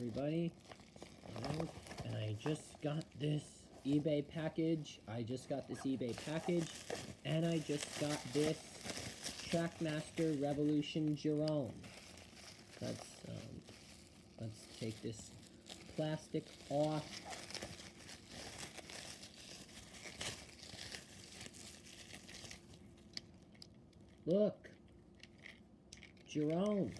everybody. And I just got this eBay package. And I just got this Trackmaster Revolution Jerome. Let's take this plastic off. Look, Jerome.